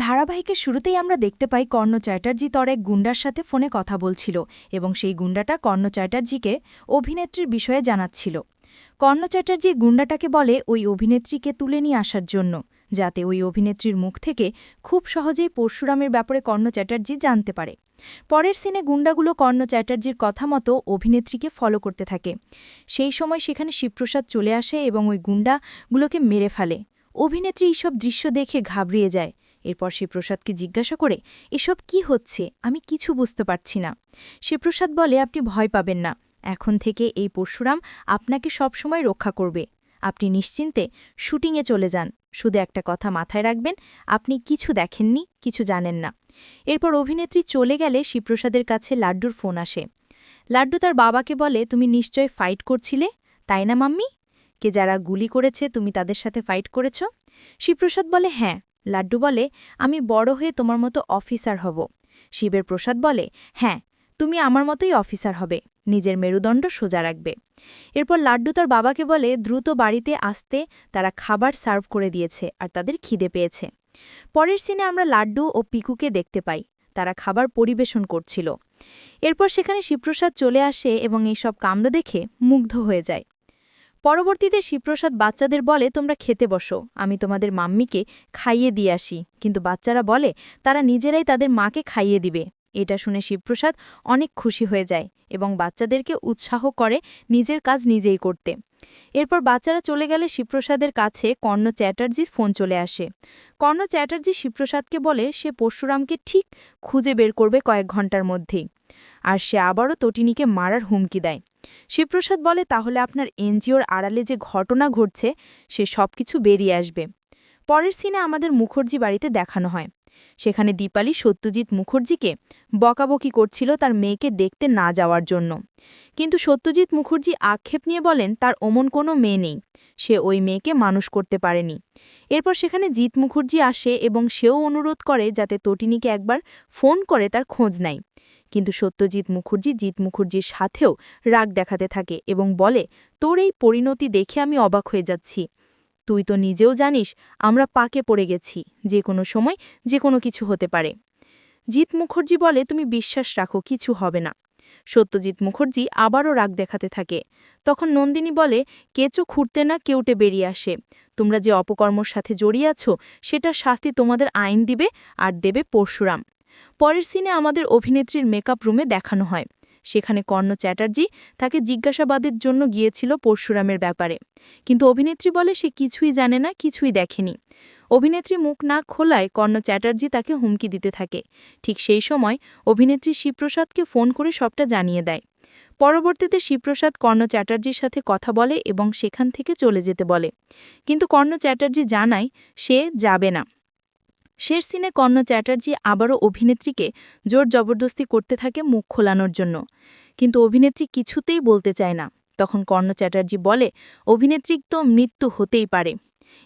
ধারাবাহিকের শুরুতেই আমরা দেখতে পাই কর্ণ চ্যাটার্জি তার এক গুন্ডার সাথে ফোনে কথা বলছিল এবং সেই গুন্ডাটা কর্ণ চ্যাটার্জিকে অভিনেত্রীর বিষয়ে জানাচ্ছিল। কর্ণ চ্যাটার্জি গুন্ডাটাকে বলে ওই অভিনেত্রীকে তুলে নিয়ে আসার জন্য, যাতে ওই অভিনেত্রীর মুখ থেকে খুব সহজেই পরশুরামের ব্যাপারে কর্ণ চ্যাটার্জি জানতে পারে। পরের সিনে গুন্ডাগুলো কর্ণ চ্যাটার্জির কথা মতো অভিনেত্রীকে ফলো করতে থাকে। সেই সময় সেখানে শিবপ্রসাদ চলে আসে এবং ওই গুন্ডাগুলোকে মেরে ফেলে। অভিনেত্রী এইসব দৃশ্য দেখে ঘাবড়িয়ে যায়। এরপর শিবপ্রসাদকে জিজ্ঞাসা করে, এসব কি হচ্ছে, আমি কিছু বুঝতে পারছি না। শিবপ্রসাদ বলে, আপনি ভয় পাবেন না, এখন থেকে এই পরশুরাম আপনাকে সবসময় রক্ষা করবে। আপনি নিশ্চিন্তে শুটিংয়ে চলে যান, শুধু একটা কথা মাথায় রাখবেন, আপনি কিছু দেখেননি, কিছু জানেন না। এরপর অভিনেত্রী চলে গেলে শিবপ্রসাদের কাছে লাড্ডুর ফোন আসে। লাড্ডু তার বাবাকে বলে, তুমি নিশ্চয় ফাইট করছিলে, তাই না মাম্মি? কে যারা গুলি করেছে তুমি তাদের সাথে ফাইট করেছ? শিবপ্রসাদ বলে, হ্যাঁ। লাড্ডু বলে, আমি বড় হয়ে তোমার মতো অফিসার হব। শিবের প্রসাদ বলে, হ্যাঁ, তুমি আমার মতোই অফিসার হবে, নিজের মেরুদণ্ড সোজা রাখবে। এরপর লাড্ডু তার বাবাকে বলে, দ্রুত বাড়িতে আসতে, তারা খাবার সার্ভ করে দিয়েছে আর তাদের খিদে পেয়েছে। পরের সিনে আমরা লাড্ডু ও পিকুকে দেখতে পাই, তারা খাবার পরিবেশন করছিল। এরপর সেখানে শিবপ্রসাদ চলে আসে এবং এইসব কাণ্ড দেখে মুগ্ধ হয়ে যায়। পরবর্তীতে শিবপ্রসাদ বাচ্চাদের বলে, তোমরা খেতে বসো, আমি তোমাদের মাম্মিকে খাইয়ে দিয়ে আসি। কিন্তু বাচ্চারা বলে তারা নিজেরাই তাদের মাকে খাইয়ে দিবে। এটা শুনে শিবপ্রসাদ অনেক খুশি হয়ে যায় এবং বাচ্চাদেরকে উৎসাহ করে নিজের কাজ নিজেই করতে। এরপর বাচ্চারা চলে গেলে শিবপ্রসাদের কাছে কর্ণ চ্যাটার্জির ফোন চলে আসে। কর্ণ চ্যাটার্জি শিবপ্রসাদকে বলে সে পরশুরামকে ঠিক খুঁজে বের করবে কয়েক ঘন্টার মধ্যেই, আর সে আবারও তটিনীকে মারার হুমকি দেয়। শিবপ্রসাদ বলে, তাহলে আপনার এনজিওর আড়ালে যে ঘটনা ঘটছে সে সবকিছু বেরিয়ে আসবে। পরের সিনে আমাদের মুখার্জি বাড়িতে দেখানো হয়। সেখানে দীপালি সত্যজিৎ মুখার্জিকে বকাবকি করছিল তার মেয়েকে দেখতে না যাওয়ার জন্য। কিন্তু সত্যজিৎ মুখার্জি আক্ষেপ নিয়ে বলেন তার অমন কোনো মেয়ে নেই, সে ওই মেয়েকে মানুষ করতে পারেনি। এরপর সেখানে জিৎ মুখার্জি আসে এবং সেও অনুরোধ করে যাতে তটিনীকে একবার ফোন করে তার খোঁজ নেয়। কিন্তু সত্যজিৎ মুখার্জি জিৎ মুখার্জির সাথেও রাগ দেখাতে থাকে এবং বলে, তোর এই পরিণতি দেখে আমি অবাক হয়ে যাচ্ছি। তুই তো নিজেও জানিস আমরা পাকে পড়ে গেছি, যে কোনো সময় যে কোনো কিছু হতে পারে। জিৎ মুখার্জি বলে, তুমি বিশ্বাস রাখো, কিছু হবে না। সত্যজিৎ মুখার্জি আবারও রাগ দেখাতে থাকে। তখন নন্দিনী বলে, কেঁচো খুঁড়তে না কেউটে বেরিয়ে আসে, তোমরা যে অপকর্মর সাথে জড়িয়ে আছো সেটার শাস্তি তোমাদের আইন দিবে, আর দেবে পরশুরাম। পরের সিনে আমাদের অভিনেত্রীর মেকআপ রুমে দেখানো হয়। সেখানে কর্ণ চ্যাটার্জি তাকে জিজ্ঞাসাবাদের জন্য গিয়েছিল পরশুরামের ব্যাপারে, কিন্তু অভিনেত্রী বলে সে কিছুই জানে না, কিছুই দেখেনি। অভিনেত্রী মুখ না খোলায় কর্ণ চ্যাটার্জি তাকে হুমকি দিতে থাকে। ঠিক সেই সময় অভিনেত্রী শিবপ্রসাদকে ফোন করে সবটা জানিয়ে দেয়। পরবর্তীতে শিবপ্রসাদ কর্ণ চ্যাটার্জির সাথে কথা বলে এবং সেখান থেকে চলে যেতে বলে, কিন্তু কর্ণ চ্যাটার্জি জানায় সে যাবে না। শেষ সিনে কর্ণ চ্যাটার্জি আবারও অভিনেত্রীকে জোর জবরদস্তি করতে থাকে মুখ খোলানোর জন্য, কিন্তু অভিনেত্রী কিছুতেই বলতে চায় না। তখন কর্ণ চ্যাটার্জি বলে, অভিনেত্রীর তো মৃত্যু হতেই পারে।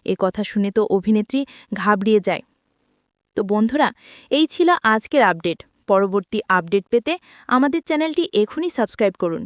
এ কথা শুনে তো অভিনেত্রী ঘাবড়িয়ে যায়। তো বন্ধুরা, এই ছিল আজকের আপডেট। পরবর্তী আপডেট পেতে আমাদের চ্যানেলটি এখনই সাবস্ক্রাইব করুন।